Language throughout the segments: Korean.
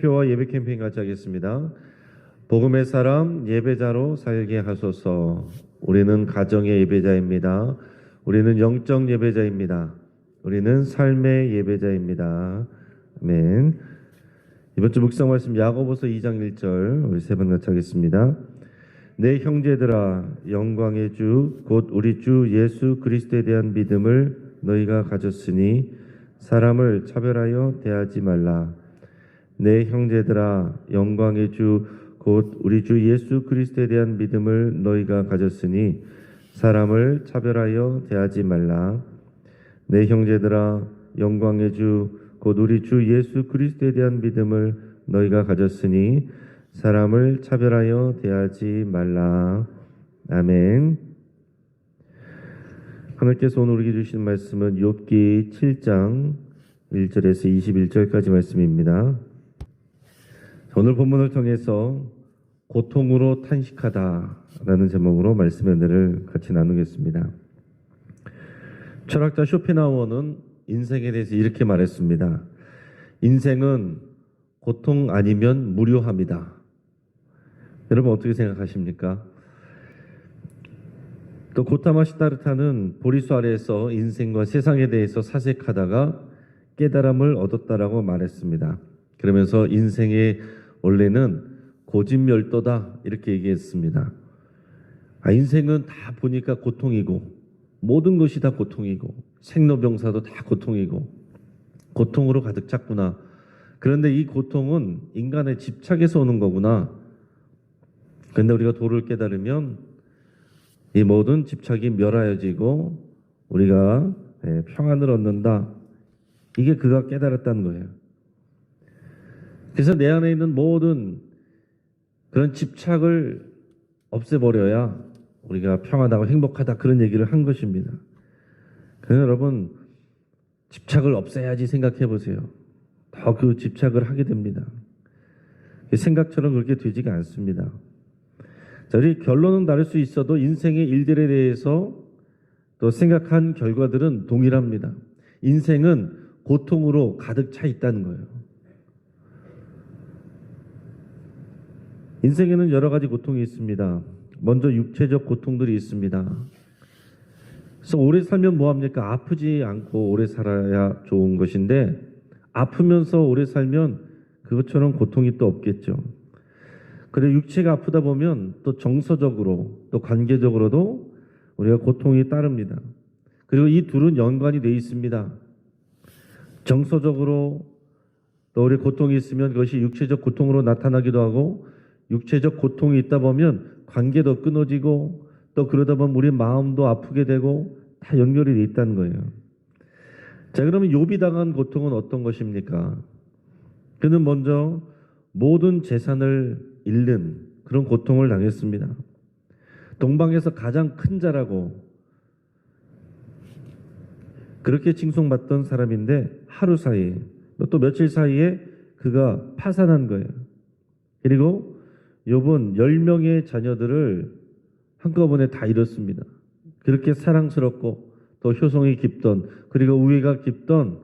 표와 예배 캠페인 같이 하겠습니다. 복음의 사람 예배자로 살게 하소서. 우리는 가정의 예배자입니다. 우리는 영적 예배자입니다. 우리는 삶의 예배자입니다. 아멘. 이번 주 묵상 말씀 야고보서 2장 1절 우리 세 번 같이 하겠습니다. 내 형제들아, 영광의 주 곧 우리 주 예수 그리스도에 대한 믿음을 너희가 가졌으니 사람을 차별하여 대하지 말라. 내 형제들아, 영광의 주 곧 우리 주 예수 그리스도에 대한 믿음을 너희가 가졌으니 사람을 차별하여 대하지 말라. 내 형제들아, 영광의 주 곧 우리 주 예수 그리스도에 대한 믿음을 너희가 가졌으니 사람을 차별하여 대하지 말라. 아멘. 하나님께서 오늘 우리에게 주신 말씀은 욥기 7장 1절에서 21절까지 말씀입니다. 오늘 본문을 통해서 고통으로 탄식하다라는 제목으로 말씀의 은혜를 같이 나누겠습니다. 철학자 쇼펜하우어는 인생에 대해서 이렇게 말했습니다. 인생은 고통 아니면 무료합니다. 여러분 어떻게 생각하십니까? 또 고타마 시다르타는 보리수 아래에서 인생과 세상에 대해서 사색하다가 깨달음을 얻었다라고 말했습니다. 그러면서 인생의 원래는 고진멸도다 이렇게 얘기했습니다. 인생은 다 보니까 고통이고 모든 것이 다 고통이고 생로병사도 다 고통이고 고통으로 가득 찼구나. 그런데 이 고통은 인간의 집착에서 오는 거구나. 그런데 우리가 도를 깨달으면 이 모든 집착이 멸하여지고 우리가 평안을 얻는다. 이게 그가 깨달았다는 거예요. 그래서 내 안에 있는 모든 그런 집착을 없애버려야 우리가 평안하고 행복하다 그런 얘기를 한 것입니다. 그래서 여러분 집착을 없애야지 생각해 보세요. 더 그 집착을 하게 됩니다. 생각처럼 그렇게 되지가 않습니다. 자, 우리 결론은 다를 수 있어도 인생의 일들에 대해서 또 생각한 결과들은 동일합니다. 인생은 고통으로 가득 차 있다는 거예요. 인생에는 여러 가지 고통이 있습니다. 먼저 육체적 고통들이 있습니다. 그래서 오래 살면 뭐합니까? 아프지 않고 오래 살아야 좋은 것인데 아프면서 오래 살면 그것처럼 고통이 또 없겠죠. 그리고 육체가 아프다 보면 또 정서적으로 또 관계적으로도 우리가 고통이 따릅니다. 그리고 이 둘은 연관이 되어 있습니다. 정서적으로 또 우리 고통이 있으면 그것이 육체적 고통으로 나타나기도 하고 육체적 고통이 있다 보면 관계도 끊어지고 또 그러다 보면 우리 마음도 아프게 되고 다 연결이 되어 있다는 거예요. 자, 그러면 욥이 당한 고통은 어떤 것입니까? 그는 먼저 모든 재산을 잃는 그런 고통을 당했습니다. 동방에서 가장 큰 자라고 그렇게 칭송받던 사람인데 하루 사이에 또 며칠 사이에 그가 파산한 거예요. 그리고 욥은 10명의 자녀들을 한꺼번에 다 잃었습니다. 그렇게 사랑스럽고 또 효성이 깊던 그리고 우애가 깊던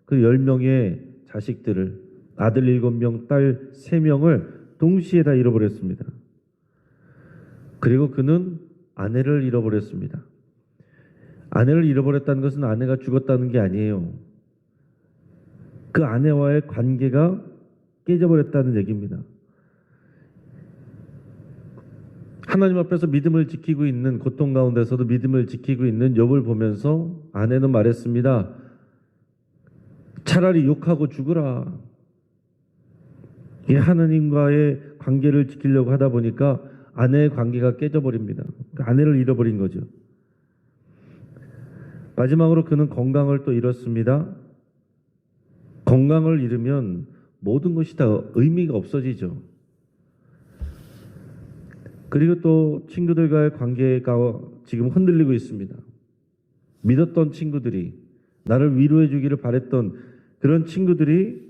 그 10명의 자식들을 아들 7명, 딸 3명을 동시에 다 잃어버렸습니다. 그리고 그는 아내를 잃어버렸습니다. 아내를 잃어버렸다는 것은 아내가 죽었다는 게 아니에요. 그 아내와의 관계가 깨져버렸다는 얘기입니다. 하나님 앞에서 믿음을 지키고 있는 고통 가운데서도 믿음을 지키고 있는 욥을 보면서 아내는 말했습니다. 차라리 욕하고 죽으라. 이 하나님과의 관계를 지키려고 하다 보니까 아내의 관계가 깨져버립니다. 아내를 잃어버린 거죠. 마지막으로 그는 건강을 또 잃었습니다. 건강을 잃으면 모든 것이 다 의미가 없어지죠. 그리고 또 친구들과의 관계가 지금 흔들리고 있습니다. 믿었던 친구들이 나를 위로해 주기를 바랬던 그런 친구들이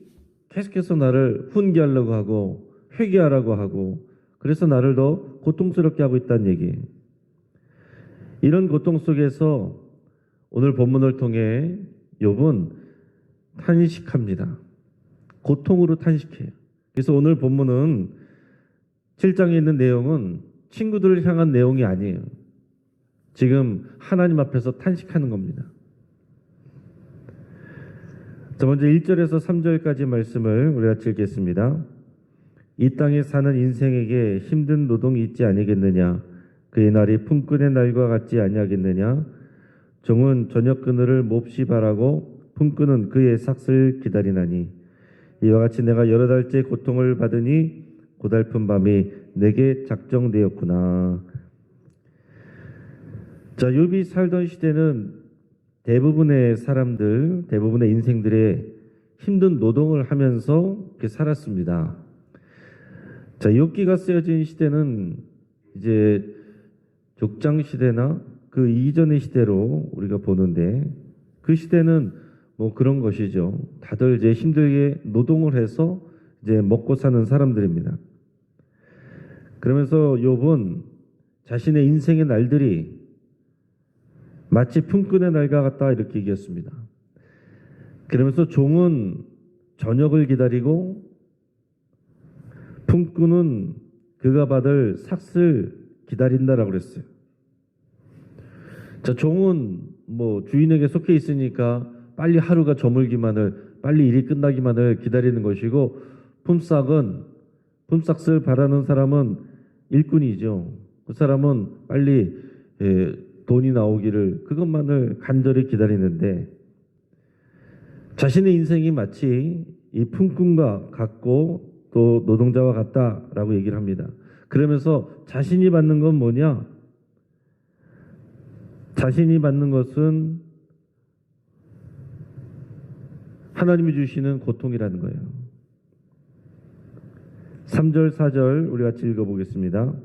계속해서 나를 훈계하려고 하고 회개하라고 하고 그래서 나를 더 고통스럽게 하고 있다는 얘기예요. 이런 고통 속에서 오늘 본문을 통해 욥은 탄식합니다. 고통으로 탄식해요. 그래서 오늘 본문은 7장에 있는 내용은 친구들을 향한 내용이 아니에요. 지금 하나님 앞에서 탄식하는 겁니다. 자, 먼저 1절에서 3절까지 말씀을 우리가 읽겠습니다. 이 땅에 사는 인생에게 힘든 노동이 있지 아니겠느냐? 그의 날이 품꾼의 날과 같지 아니하겠느냐? 종은 저녁 그늘을 몹시 바라고 품꾼은 그의 삭슬 기다리나니 이와 같이 내가 여러 달째 고통을 받으니 고달픈 밤이 내게 작정되었구나. 자, 욥이 살던 시대는 대부분의 사람들, 대부분의 인생들의 힘든 노동을 하면서 이렇게 살았습니다. 자, 욥기가 쓰여진 시대는 이제 족장 시대나 그 이전의 시대로 우리가 보는데, 그 시대는 뭐 그런 것이죠. 다들 이제 힘들게 노동을 해서 이제 먹고 사는 사람들입니다. 그러면서 욥은 자신의 인생의 날들이 마치 품꾼의 날과 같다 이렇게 얘기했습니다. 그러면서 종은 저녁을 기다리고 품꾼은 그가 받을 삭슬 기다린다라고 그랬어요. 자, 종은 뭐 주인에게 속해 있으니까 빨리 하루가 저물기만을, 빨리 일이 끝나기만을 기다리는 것이고, 품삯을 바라는 사람은 일꾼이죠. 그 사람은 빨리 돈이 나오기를, 그것만을 간절히 기다리는데, 자신의 인생이 마치 이 품꾼과 같고 또 노동자와 같다라고 얘기를 합니다. 그러면서 자신이 받는 건 뭐냐? 자신이 받는 것은 하나님이 주시는 고통이라는 거예요. 3절, 4절 우리 같이 읽어보겠습니다.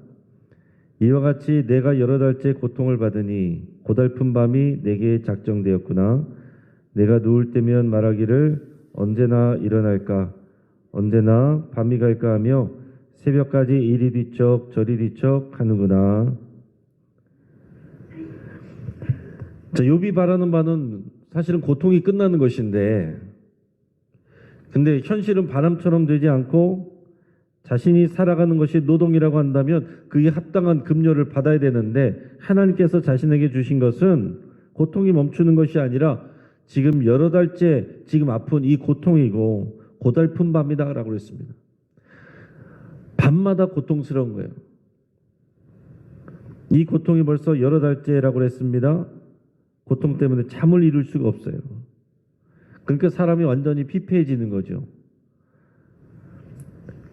이와 같이 내가 여러 달째 고통을 받으니 고달픈 밤이 내게 작정되었구나. 내가 누울 때면 말하기를 언제나 일어날까, 언제나 밤이 갈까 하며 새벽까지 이리 뒤척 저리 뒤척 하는구나. 자, 욥이 바라는 바는 사실은 고통이 끝나는 것인데, 근데 현실은 바람처럼 되지 않고 자신이 살아가는 것이 노동이라고 한다면 그에 합당한 급료를 받아야 되는데, 하나님께서 자신에게 주신 것은 고통이 멈추는 것이 아니라 지금 여러 달째 지금 아픈 이 고통이고 고달픈 밤이다라고 그랬습니다. 밤마다 고통스러운 거예요. 이 고통이 벌써 여러 달째라고 그랬습니다. 고통 때문에 잠을 이룰 수가 없어요. 그러니까 사람이 완전히 피폐해지는 거죠.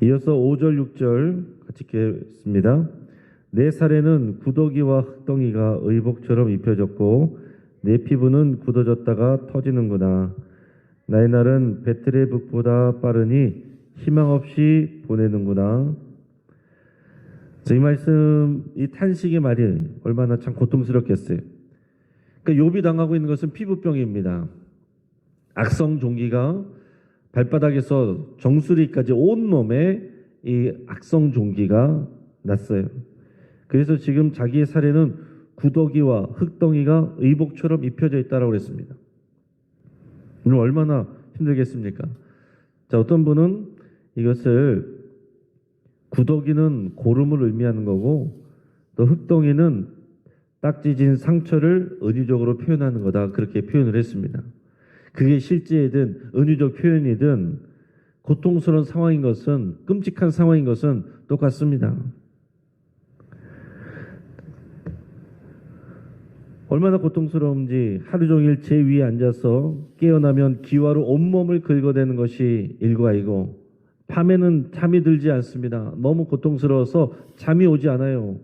이어서 5절, 6절 같이 읽겠습니다. 내 살에는 구더기와 흙덩이가 의복처럼 입혀졌고 내 피부는 굳어졌다가 터지는구나. 나의 날은 배틀의 북보다 빠르니 희망 없이 보내는구나. 이 말씀, 이 탄식의 말이 얼마나 참 고통스럽겠어요. 그러니까 욥이 당하고 있는 것은 피부병입니다. 악성 종기가 발바닥에서 정수리까지 온몸에 이 악성 종기가 났어요. 그래서 지금 자기의 살에는 구더기와 흙덩이가 의복처럼 입혀져 있다고 했습니다. 얼마나 힘들겠습니까? 자, 어떤 분은 이것을 구더기는 고름을 의미하는 거고 또 흙덩이는 딱지진 상처를 은유적으로 표현하는 거다, 그렇게 표현을 했습니다. 그게 실제이든 은유적 표현이든 고통스러운 상황인 것은, 끔찍한 상황인 것은 똑같습니다. 얼마나 고통스러운지 하루 종일 제 위에 앉아서 깨어나면 기와로 온몸을 긁어대는 것이 일과이고, 밤에는 잠이 들지 않습니다. 너무 고통스러워서 잠이 오지 않아요.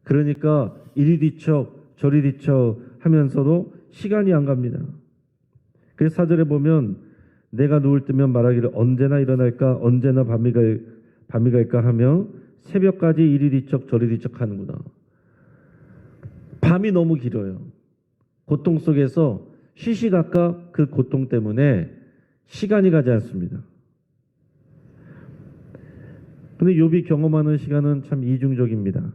그러니까 이리 뒤척 저리 뒤척 하면서도 시간이 안 갑니다. 그래서 4절에 보면 내가 누울 때면 말하기를 언제나 일어날까, 언제나 밤이 갈까 하며 새벽까지 이리 뒤척 저리 뒤척 하는구나. 밤이 너무 길어요. 고통 속에서 시시각각 그 고통 때문에 시간이 가지 않습니다. 근데 욥이 경험하는 시간은 참 이중적입니다.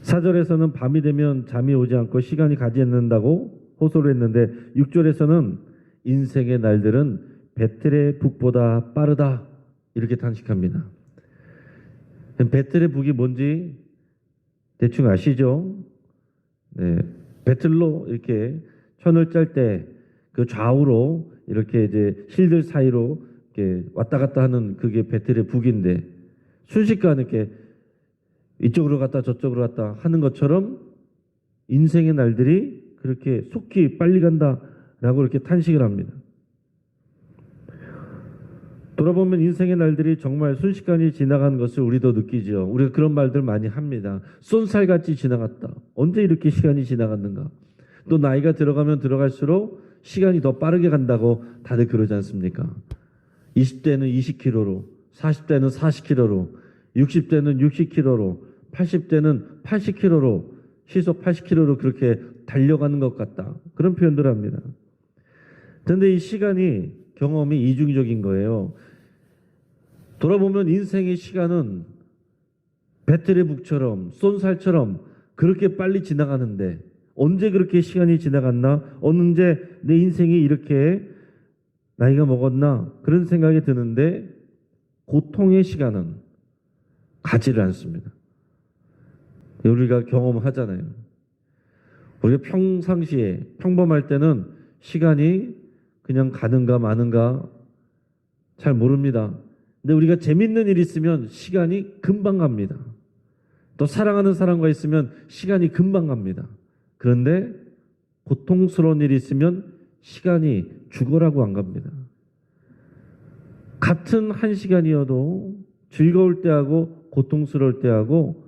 4절에서는 밤이 되면 잠이 오지 않고 시간이 가지 않는다고 호소를 했는데 6절에서는 인생의 날들은 베텔의 북보다 빠르다. 이렇게 탄식합니다. 베텔의 북이 뭔지 대충 아시죠? 네, 배틀로 이렇게 천을 짤 때 그 좌우로 이렇게 이제 실들 사이로 이렇게 왔다 갔다 하는 그게 배틀의 북인데 순식간에 이렇게 이쪽으로 갔다 저쪽으로 갔다 하는 것처럼 인생의 날들이 그렇게 속히 빨리 간다라고 이렇게 탄식을 합니다. 돌아보면 인생의 날들이 정말 순식간에 지나가는 것을 우리도 느끼죠. 우리가 그런 말들 많이 합니다. 쏜살같이 지나갔다. 언제 이렇게 시간이 지나갔는가? 또 나이가 들어가면 들어갈수록 시간이 더 빠르게 간다고 다들 그러지 않습니까? 20대는 20km로, 40대는 40km로, 60대는 60km로, 80대는 80km로, 시속 80km로 그렇게 달려가는 것 같다. 그런 표현들을 합니다. 그런데 이 시간이 경험이 이중적인 거예요. 돌아보면 인생의 시간은 배틀의 북처럼 쏜살처럼 그렇게 빨리 지나가는데 언제 그렇게 시간이 지나갔나? 언제 내 인생이 이렇게 나이가 먹었나? 그런 생각이 드는데 고통의 시간은 가지를 않습니다. 우리가 경험하잖아요. 우리가 평상시에 평범할 때는 시간이 그냥 가는가 마는가 잘 모릅니다. 근데 우리가 재밌는 일 있으면 시간이 금방 갑니다. 또 사랑하는 사람과 있으면 시간이 금방 갑니다. 그런데 고통스러운 일이 있으면 시간이 죽어라고 안 갑니다. 같은 한 시간이어도 즐거울 때하고 고통스러울 때하고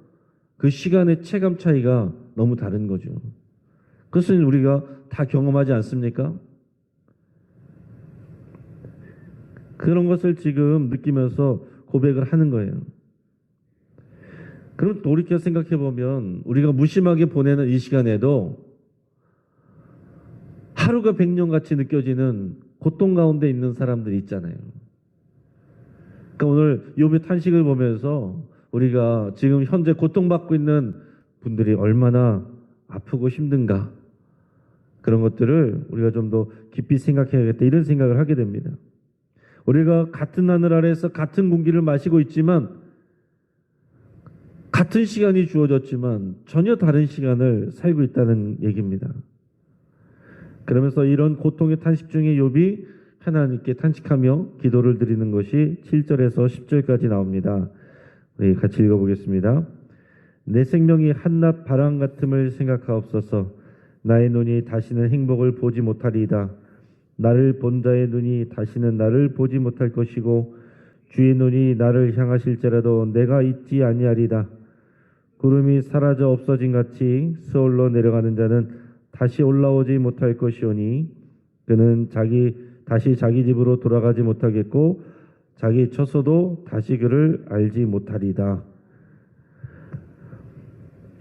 그 시간의 체감 차이가 너무 다른 거죠. 그것은 우리가 다 경험하지 않습니까? 그런 것을 지금 느끼면서 고백을 하는 거예요. 그럼 돌이켜 생각해 보면 우리가 무심하게 보내는 이 시간에도 하루가 100년 같이 느껴지는 고통 가운데 있는 사람들이 있잖아요. 그러니까 오늘 욥의 탄식을 보면서 우리가 지금 현재 고통받고 있는 분들이 얼마나 아프고 힘든가 그런 것들을 우리가 좀 더 깊이 생각해야겠다 이런 생각을 하게 됩니다. 우리가 같은 하늘 아래에서 같은 공기를 마시고 있지만 같은 시간이 주어졌지만 전혀 다른 시간을 살고 있다는 얘기입니다. 그러면서 이런 고통의 탄식 중에 욥이 하나님께 탄식하며 기도를 드리는 것이 7절에서 10절까지 나옵니다. 우리 같이 읽어보겠습니다. 내 생명이 한낮 바람 같음을 생각하옵소서. 나의 눈이 다시는 행복을 보지 못하리이다. 나를 본 자의 눈이 다시는 나를 보지 못할 것이고 주의 눈이 나를 향하실지라도 내가 잊지 아니하리다. 구름이 사라져 없어진 같이 스올로 내려가는 자는 다시 올라오지 못할 것이오니 그는 다시 자기 집으로 돌아가지 못하겠고 자기 처소도 다시 그를 알지 못하리다.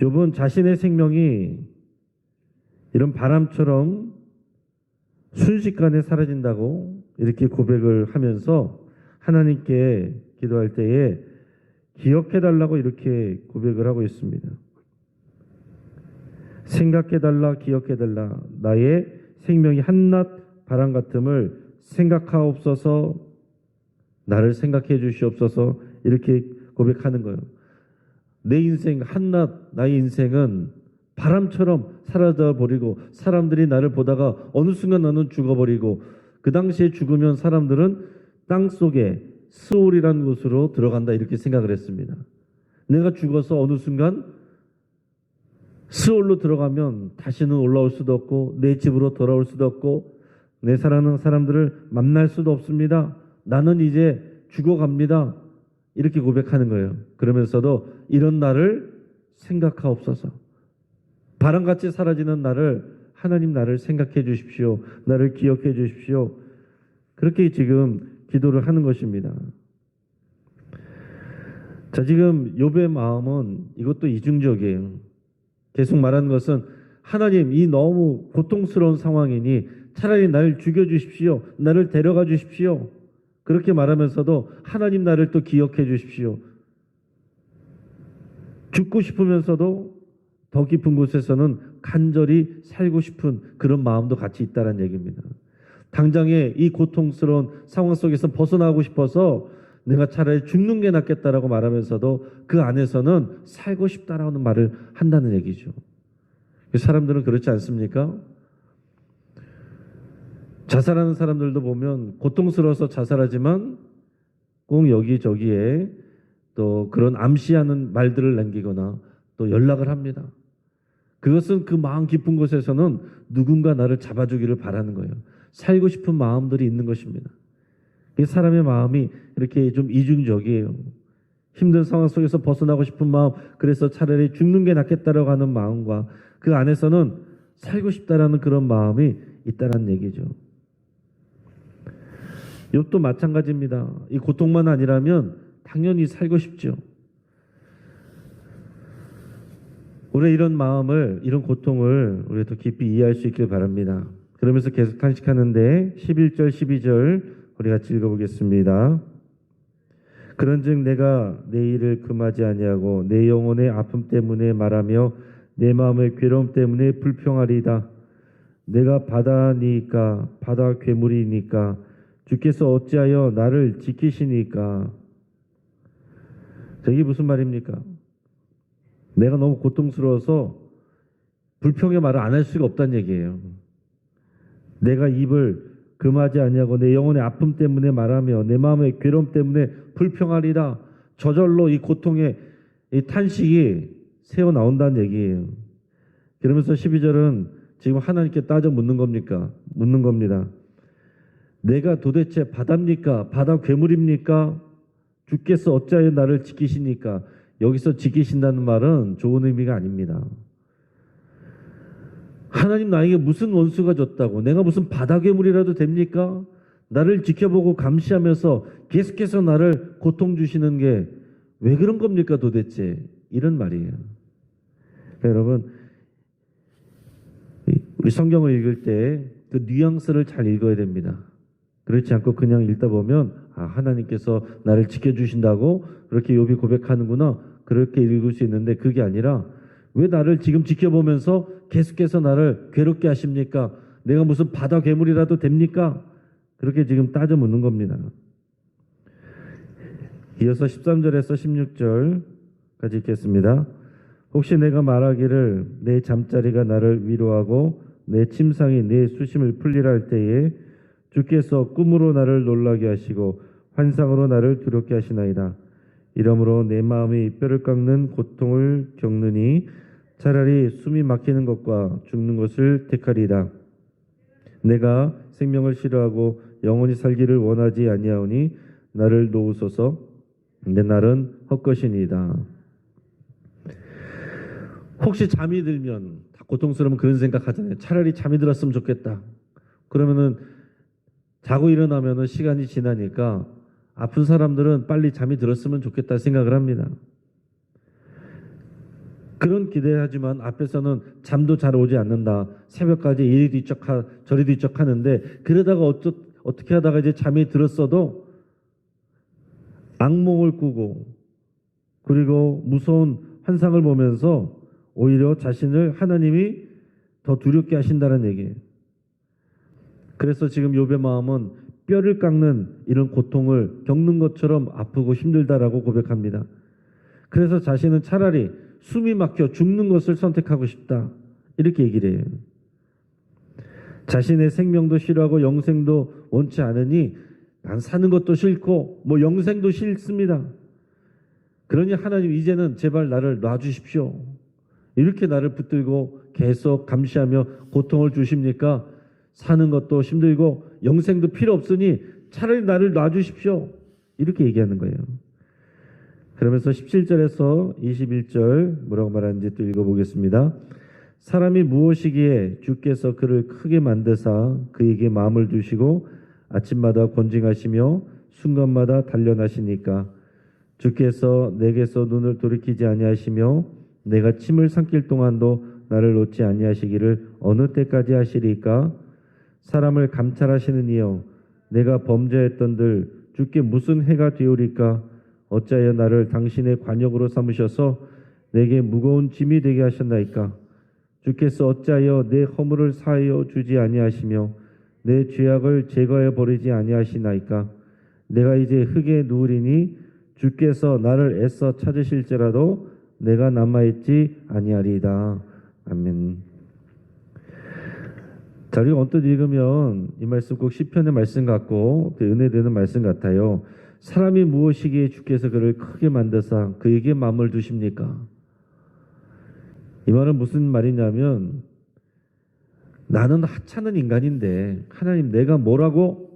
욥은 자신의 생명이 이런 바람처럼 순식간에 사라진다고 이렇게 고백을 하면서 하나님께 기도할 때에 기억해달라고 이렇게 고백을 하고 있습니다. 생각해달라 기억해달라 나의 생명이 한낮 바람 같음을 생각하옵소서 나를 생각해 주시옵소서 이렇게 고백하는 거예요. 내 인생 한낮 나의 인생은 바람처럼 사라져 버리고 사람들이 나를 보다가 어느 순간 나는 죽어버리고 그 당시에 죽으면 사람들은 땅속에 스올이라는 곳으로 들어간다 이렇게 생각을 했습니다. 내가 죽어서 어느 순간 스올로 들어가면 다시는 올라올 수도 없고 내 집으로 돌아올 수도 없고 내 사랑하는 사람들을 만날 수도 없습니다. 나는 이제 죽어갑니다. 이렇게 고백하는 거예요. 그러면서도 이런 나를 생각하옵소서. 바람같이 사라지는 나를 하나님 나를 생각해 주십시오. 나를 기억해 주십시오. 그렇게 지금 기도를 하는 것입니다. 자, 지금 욥의 마음은 이것도 이중적이에요. 계속 말하는 것은 하나님 이 너무 고통스러운 상황이니 차라리 나를 죽여주십시오. 나를 데려가 주십시오. 그렇게 말하면서도 하나님 나를 또 기억해 주십시오. 죽고 싶으면서도 더 깊은 곳에서는 간절히 살고 싶은 그런 마음도 같이 있다는 얘기입니다. 당장에 이 고통스러운 상황 속에서 벗어나고 싶어서 내가 차라리 죽는 게 낫겠다라고 말하면서도 그 안에서는 살고 싶다라는 말을 한다는 얘기죠. 사람들은 그렇지 않습니까? 자살하는 사람들도 보면 고통스러워서 자살하지만 꼭 여기저기에 또 그런 암시하는 말들을 남기거나 또 연락을 합니다. 그것은 그 마음 깊은 곳에서는 누군가 나를 잡아주기를 바라는 거예요. 살고 싶은 마음들이 있는 것입니다. 이 사람의 마음이 이렇게 좀 이중적이에요. 힘든 상황 속에서 벗어나고 싶은 마음, 그래서 차라리 죽는 게 낫겠다라고 하는 마음과 그 안에서는 살고 싶다라는 그런 마음이 있다는 얘기죠. 욥도 마찬가지입니다. 이 고통만 아니라면 당연히 살고 싶죠. 우리 이런 마음을, 이런 고통을 우리 더 깊이 이해할 수 있길 바랍니다. 그러면서 계속 탄식하는데 11절, 12절 우리 같이 읽어보겠습니다. 그런즉 내가 내 일을 금하지 아니하고 내 영혼의 아픔 때문에 말하며 내 마음의 괴로움 때문에 불평하리이다. 내가 바다니까 바다 괴물이니까 주께서 어찌하여 나를 지키시니까. 이게 무슨 말입니까? 내가 너무 고통스러워서 불평의 말을 안 할 수가 없다는 얘기예요. 내가 입을 금하지 아니하고 내 영혼의 아픔 때문에 말하며 내 마음의 괴로움 때문에 불평하리라. 저절로 이 고통의 이 탄식이 새어 나온다는 얘기예요. 그러면서 12절은 지금 하나님께 따져 묻는 겁니까? 묻는 겁니다. 내가 도대체 바다입니까? 바다 괴물입니까? 주께서 어찌하여 나를 지키시니까? 여기서 지키신다는 말은 좋은 의미가 아닙니다. 하나님 나에게 무슨 원수가 졌다고? 내가 무슨 바다 괴물이라도 됩니까? 나를 지켜보고 감시하면서 계속해서 나를 고통 주시는 게 왜 그런 겁니까 도대체? 이런 말이에요. 그러니까 여러분, 우리 성경을 읽을 때 그 뉘앙스를 잘 읽어야 됩니다. 그렇지 않고 그냥 읽다 보면 하나님께서 나를 지켜주신다고 그렇게 욥이 고백하는구나, 그렇게 읽을 수 있는데 그게 아니라 왜 나를 지금 지켜보면서 계속해서 나를 괴롭게 하십니까? 내가 무슨 바다 괴물이라도 됩니까? 그렇게 지금 따져 묻는 겁니다. 이어서 13절에서 16절까지 읽겠습니다. 혹시 내가 말하기를 내 잠자리가 나를 위로하고 내 침상이 내 수심을 풀리라 할 때에 주께서 꿈으로 나를 놀라게 하시고 환상으로 나를 두렵게 하시나이다. 이러므로 내 마음이 뼈를 깎는 고통을 겪느니 차라리 숨이 막히는 것과 죽는 것을 택하리이다. 내가 생명을 싫어하고 영원히 살기를 원하지 아니하오니 나를 놓으소서. 내 날은 헛것이니이다. 혹시 잠이 들면 다 고통스러우면 그런 생각하잖아요. 차라리 잠이 들었으면 좋겠다. 그러면은 자고 일어나면은 시간이 지나니까 아픈 사람들은 빨리 잠이 들었으면 좋겠다 생각을 합니다. 그런 기대하지만 앞에서는 잠도 잘 오지 않는다. 새벽까지 이리 뒤척 저리 뒤척 하는데 그러다가 어떻게 하다가 이제 잠이 들었어도 악몽을 꾸고 그리고 무서운 환상을 보면서 오히려 자신을 하나님이 더 두렵게 하신다는 얘기예요. 그래서 지금 욥의 마음은 뼈를 깎는 이런 고통을 겪는 것처럼 아프고 힘들다라고 고백합니다. 그래서 자신은 차라리 숨이 막혀 죽는 것을 선택하고 싶다, 이렇게 얘기를 해요. 자신의 생명도 싫어하고 영생도 원치 않으니 난 사는 것도 싫고 뭐 영생도 싫습니다. 그러니 하나님 이제는 제발 나를 놔주십시오. 이렇게 나를 붙들고 계속 감시하며 고통을 주십니까? 사는 것도 힘들고 영생도 필요 없으니 차라리 나를 놔주십시오. 이렇게 얘기하는 거예요. 그러면서 17절에서 21절 뭐라고 말하는지 또 읽어보겠습니다. 사람이 무엇이기에 주께서 그를 크게 만드사 그에게 마음을 두시고 아침마다 권징하시며 순간마다 단련하시니까. 주께서 내게서 눈을 돌이키지 아니하시며 내가 침을 삼킬 동안도 나를 놓지 아니하시기를 어느 때까지 하시리까? 사람을 감찰하시는 이여 내가 범죄했던들 주께 무슨 해가 되오리까? 어찌하여 나를 당신의 관역으로 삼으셔서 내게 무거운 짐이 되게 하셨나이까? 주께서 어찌하여 내 허물을 사하여 주지 아니하시며 내 죄악을 제거해 버리지 아니하시나이까. 내가 이제 흙에 누우리니 주께서 나를 애써 찾으실지라도 내가 남아있지 아니하리이다. 아멘. 자, 우리가 언뜻 읽으면 이 말씀 꼭 시편의 말씀 같고 은혜되는 말씀 같아요. 사람이 무엇이기에 주께서 그를 크게 만드사 그에게 마음을 두십니까? 이 말은 무슨 말이냐면, 나는 하찮은 인간인데 하나님 내가 뭐라고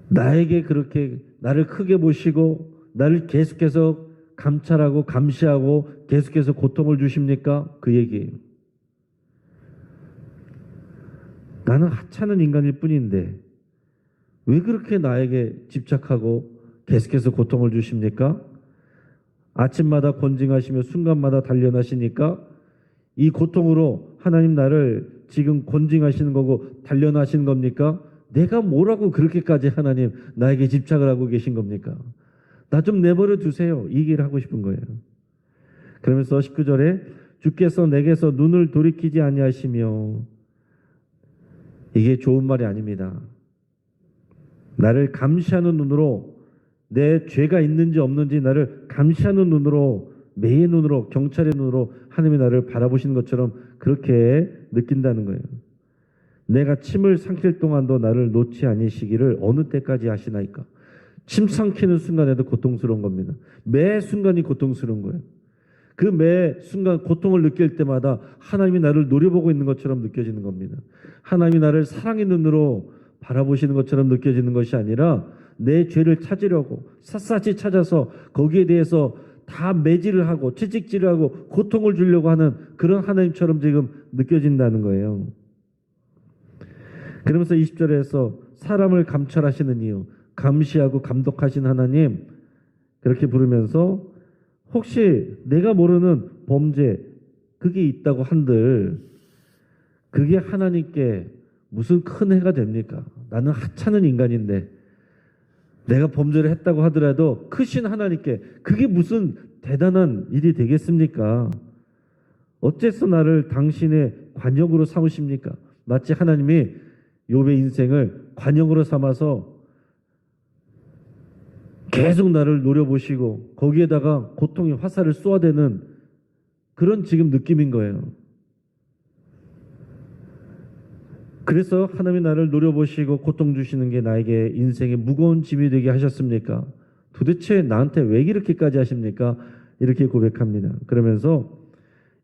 나에게 그렇게 나를 크게 보시고 나를 계속해서 감찰하고 감시하고 계속해서 고통을 주십니까? 그 얘기예요. 나는 하찮은 인간일 뿐인데 왜 그렇게 나에게 집착하고 계속해서 고통을 주십니까? 아침마다 권징하시며 순간마다 단련하시니까 이 고통으로 하나님 나를 지금 권징하시는 거고 단련하시는 겁니까? 내가 뭐라고 그렇게까지 하나님 나에게 집착을 하고 계신 겁니까? 나 좀 내버려 두세요. 이 얘기를 하고 싶은 거예요. 그러면서 19절에 주께서 내게서 눈을 돌이키지 아니하시며, 이게 좋은 말이 아닙니다. 나를 감시하는 눈으로, 내 죄가 있는지 없는지 나를 감시하는 눈으로, 매의 눈으로, 경찰의 눈으로 하나님이 나를 바라보시는 것처럼 그렇게 느낀다는 거예요. 내가 침을 삼킬 동안도 나를 놓지 아니시기를 어느 때까지 하시나이까. 침 삼키는 순간에도 고통스러운 겁니다. 매 순간이 고통스러운 거예요. 그 매 순간 고통을 느낄 때마다 하나님이 나를 노려보고 있는 것처럼 느껴지는 겁니다. 하나님이 나를 사랑의 눈으로 바라보시는 것처럼 느껴지는 것이 아니라 내 죄를 찾으려고 샅샅이 찾아서 거기에 대해서 다 매질을 하고 채찍질을 하고 고통을 주려고 하는 그런 하나님처럼 지금 느껴진다는 거예요. 그러면서 20절에서 사람을 감찰하시는 이유, 감시하고 감독하신 하나님, 그렇게 부르면서 혹시 내가 모르는 범죄 그게 있다고 한들 그게 하나님께 무슨 큰 해가 됩니까? 나는 하찮은 인간인데 내가 범죄를 했다고 하더라도 크신 하나님께 그게 무슨 대단한 일이 되겠습니까? 어째서 나를 당신의 관역으로 삼으십니까? 마치 하나님이 욥의 인생을 관역으로 삼아서 계속 나를 노려보시고 거기에다가 고통의 화살을 쏘아대는 그런 지금 느낌인 거예요. 그래서 하나님이 나를 노려보시고 고통 주시는 게 나에게 인생의 무거운 짐이 되게 하셨습니까? 도대체 나한테 왜 이렇게까지 하십니까? 이렇게 고백합니다. 그러면서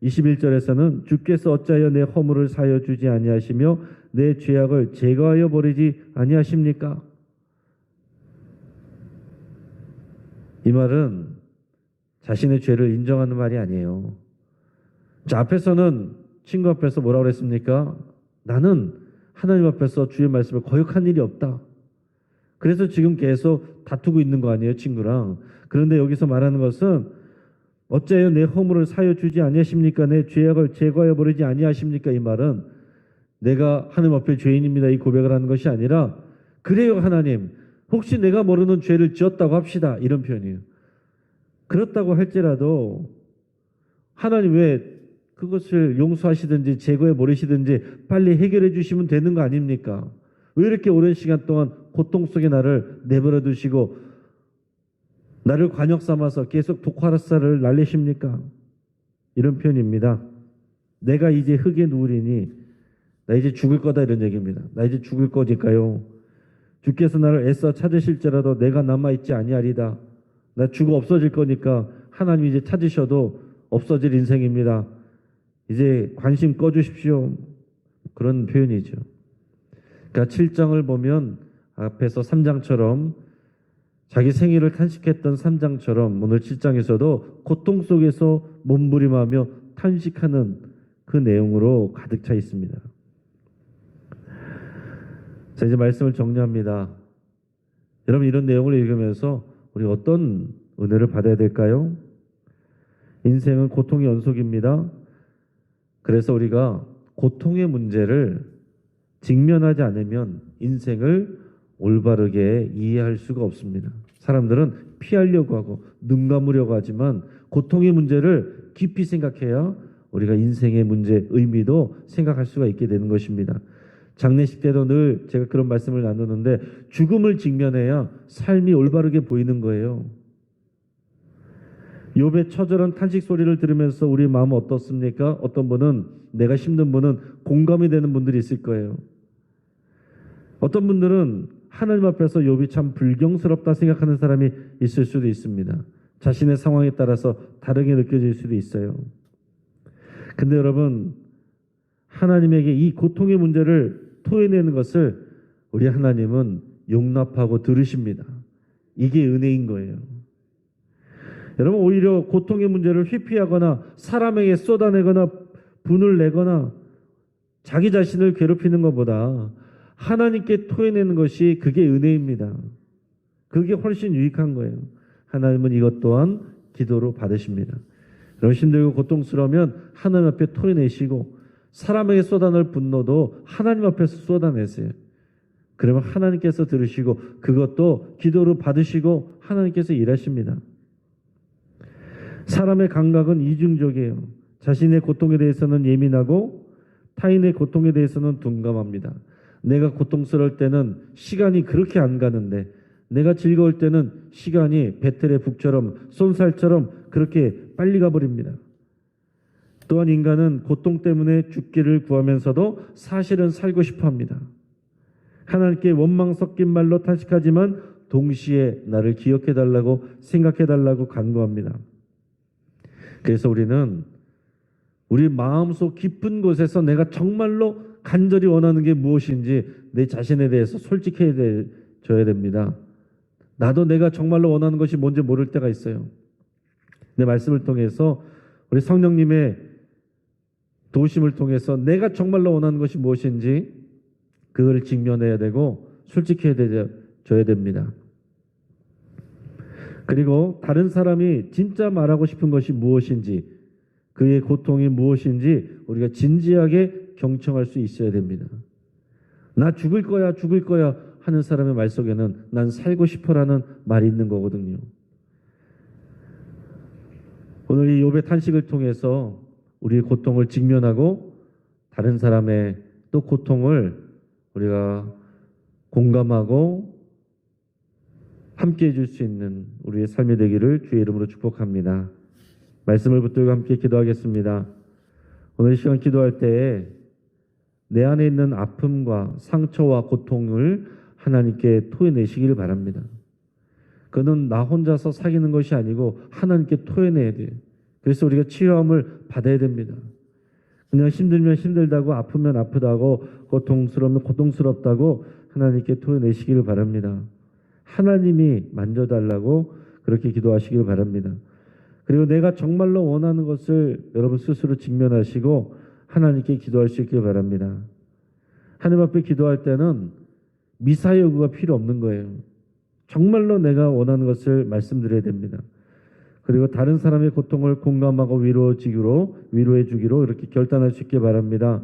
21절에서는 주께서 어찌하여 내 허물을 사하여 주지 아니하시며 내 죄악을 제거하여 버리지 아니하십니까? 이 말은 자신의 죄를 인정하는 말이 아니에요. 자, 앞에서는 친구 앞에서 뭐라고 그랬습니까? 나는 하나님 앞에서 주의 말씀을 거역한 일이 없다. 그래서 지금 계속 다투고 있는 거 아니에요, 친구랑. 그런데 여기서 말하는 것은 어째요 내 허물을 사여 주지 아니하십니까? 내 죄악을 제거하여 버리지 아니하십니까? 이 말은 내가 하나님 앞에 죄인입니다 이 고백을 하는 것이 아니라, 그래요 하나님, 혹시 내가 모르는 죄를 지었다고 합시다, 이런 표현이에요. 그렇다고 할지라도 하나님 왜 그것을 용서하시든지 제거해 버리시든지 빨리 해결해 주시면 되는 거 아닙니까? 왜 이렇게 오랜 시간 동안 고통 속에 나를 내버려 두시고 나를 관역 삼아서 계속 독화살을 날리십니까? 이런 표현입니다. 내가 이제 흙에 누우리니 나 이제 죽을 거다, 이런 얘기입니다. 나 이제 죽을 거니까요. 주께서 나를 애써 찾으실지라도 내가 남아있지 아니하리다. 나 죽어 없어질 거니까 하나님 이제 찾으셔도 없어질 인생입니다. 이제 관심 꺼주십시오. 그런 표현이죠. 그러니까 7장을 보면 앞에서 3장처럼 자기 생일을 탄식했던 3장처럼 오늘 7장에서도 고통 속에서 몸부림하며 탄식하는 그 내용으로 가득 차 있습니다. 자, 이제 말씀을 정리합니다. 여러분, 이런 내용을 읽으면서 우리 어떤 은혜를 받아야 될까요? 인생은 고통의 연속입니다. 그래서 우리가 고통의 문제를 직면하지 않으면 인생을 올바르게 이해할 수가 없습니다. 사람들은 피하려고 하고 눈 감으려고 하지만 고통의 문제를 깊이 생각해야 우리가 인생의 문제, 의미도 생각할 수가 있게 되는 것입니다. 장례식 때도 늘 제가 그런 말씀을 나누는데 죽음을 직면해야 삶이 올바르게 보이는 거예요. 욥의 처절한 탄식 소리를 들으면서 우리 마음은 어떻습니까? 어떤 분은, 내가 힘든 분은 공감이 되는 분들이 있을 거예요. 어떤 분들은 하나님 앞에서 욥이 참 불경스럽다 생각하는 사람이 있을 수도 있습니다. 자신의 상황에 따라서 다르게 느껴질 수도 있어요. 근데 여러분, 하나님에게 이 고통의 문제를 토해내는 것을 우리 하나님은 용납하고 들으십니다. 이게 은혜인 거예요. 여러분, 오히려 고통의 문제를 회피하거나 사람에게 쏟아내거나 분을 내거나 자기 자신을 괴롭히는 것보다 하나님께 토해내는 것이 그게 은혜입니다. 그게 훨씬 유익한 거예요. 하나님은 이것 또한 기도로 받으십니다. 여러분, 힘들고 고통스러우면 하나님 앞에 토해내시고 사람에게 쏟아낼 분노도 하나님 앞에서 쏟아내세요. 그러면 하나님께서 들으시고 그것도 기도로 받으시고 하나님께서 일하십니다. 사람의 감각은 이중적이에요. 자신의 고통에 대해서는 예민하고 타인의 고통에 대해서는 둔감합니다. 내가 고통스러울 때는 시간이 그렇게 안 가는데 내가 즐거울 때는 시간이 배틀의 북처럼 쏜살처럼 그렇게 빨리 가버립니다. 또한 인간은 고통 때문에 죽기를 구하면서도 사실은 살고 싶어 합니다. 하나님께 원망 섞인 말로 탄식하지만 동시에 나를 기억해달라고 생각해달라고 간구합니다. 그래서 우리는 우리 마음속 깊은 곳에서 내가 정말로 간절히 원하는 게 무엇인지 내 자신에 대해서 솔직해져야 됩니다. 나도 내가 정말로 원하는 것이 뭔지 모를 때가 있어요. 내 말씀을 통해서 우리 성령님의 도우심을 통해서 내가 정말로 원하는 것이 무엇인지 그걸 직면해야 되고 솔직해져야 됩니다. 그리고 다른 사람이 진짜 말하고 싶은 것이 무엇인지 그의 고통이 무엇인지 우리가 진지하게 경청할 수 있어야 됩니다. 나 죽을 거야 하는 사람의 말 속에는 난 살고 싶어라는 말이 있는 거거든요. 오늘 이 욥의 탄식을 통해서 우리의 고통을 직면하고 다른 사람의 또 고통을 우리가 공감하고 함께 해줄 수 있는 우리의 삶이 되기를 주의 이름으로 축복합니다. 말씀을 붙들고 함께 기도하겠습니다. 오늘 이 시간 기도할 때에 내 안에 있는 아픔과 상처와 고통을 하나님께 토해내시기를 바랍니다. 그는 나 혼자서 사귀는 것이 아니고 하나님께 토해내야 돼요. 그래서 우리가 치유함을 받아야 됩니다. 그냥 힘들면 힘들다고 아프면 아프다고 고통스러우면 고통스럽다고 하나님께 토해내시기를 바랍니다. 하나님이 만져달라고 그렇게 기도하시기를 바랍니다. 그리고 내가 정말로 원하는 것을 여러분 스스로 직면하시고 하나님께 기도할 수 있기를 바랍니다. 하나님 앞에 기도할 때는 미사의 요구가 필요 없는 거예요. 정말로 내가 원하는 것을 말씀드려야 됩니다. 그리고 다른 사람의 고통을 공감하고 위로해 주기로 이렇게 결단할 수 있게 바랍니다.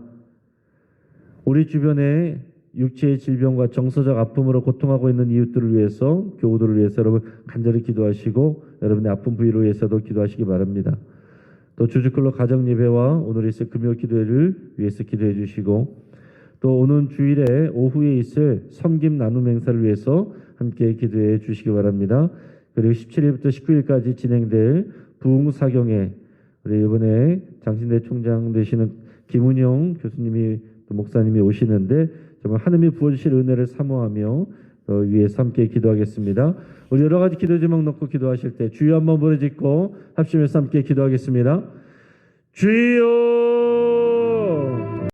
우리 주변에 육체의 질병과 정서적 아픔으로 고통하고 있는 이웃들을 위해서, 교우들을 위해서 여러분 간절히 기도하시고 여러분의 아픈 부위를 위해서도 기도하시기 바랍니다. 또 주주클로 가정예배와 오늘 있을 금요 기도회를 위해서 기도해 주시고 또 오는 주일에 오후에 있을 섬김 나눔 행사를 위해서 함께 기도해 주시기 바랍니다. 그리고 17일부터 19일까지 진행될 부흥사경회 우리 이번에 장신대 총장 되시는 김은영 교수님이 또 목사님이 오시는데 정말 하느님이 부어주실 은혜를 사모하며 위에서 함께 기도하겠습니다. 우리 여러 가지 기도 제목 놓고 기도하실 때 주여 한번 부르짖고 합심해서 함께 기도하겠습니다. 주여